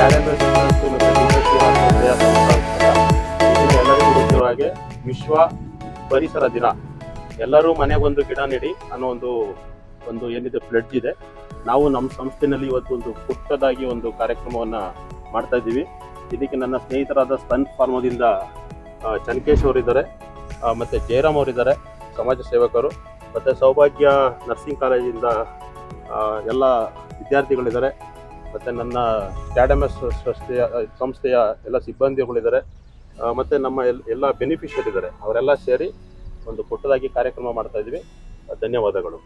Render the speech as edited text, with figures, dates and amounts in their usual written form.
RMS ಮತ್ತು ಎಲ್ಲರಿಗೂ ಗೊತ್ತಿರುವ ಹಾಗೆ ವಿಶ್ವ ಪರಿಸರ ದಿನ. ಎಲ್ಲರೂ ಮನೆಗೊಂದು ಗಿಡ ನೆಡಿ ಅನ್ನೋ ಒಂದು ಏನಿದೆ ಪ್ಲೆಡ್ಜ್ ಇದೆ. ನಾವು ನಮ್ಮ ಸಂಸ್ಥೆಯಲ್ಲಿ ಇವತ್ತು ಒಂದು ಪುಟ್ಟದಾಗಿ ಒಂದು ಕಾರ್ಯಕ್ರಮವನ್ನು ಮಾಡ್ತಾ ಇದ್ದೀವಿ. ಇದಕ್ಕೆ ನನ್ನ ಸ್ನೇಹಿತರಾದ ಸ್ತನ್ ಫಾರ್ಮದಿಂದ ಚನ್ಕೇಶ್ ಅವರಿದ್ದಾರೆ, ಮತ್ತು ಜಯರಾಮ್ ಅವರಿದ್ದಾರೆ, ಸಮಾಜ ಸೇವಕರು, ಮತ್ತು ಸೌಭಾಗ್ಯ ನರ್ಸಿಂಗ್ ಕಾಲೇಜಿಂದ ಎಲ್ಲ ವಿದ್ಯಾರ್ಥಿಗಳಿದ್ದಾರೆ, ಮತ್ತು ನನ್ನ RMS ಸಂಸ್ಥೆಯ ಎಲ್ಲ ಸಿಬ್ಬಂದಿಗಳಿದ್ದಾರೆ, ಮತ್ತು ನಮ್ಮ ಎಲ್ಲ ಬೆನಿಫಿಷಿಯರ್ ಇದ್ದಾರೆ. ಅವರೆಲ್ಲ ಸೇರಿ ಒಂದು ಪುಟ್ಟದಾಗಿ ಕಾರ್ಯಕ್ರಮ ಮಾಡ್ತಾ ಇದ್ದೀವಿ. ಧನ್ಯವಾದಗಳು.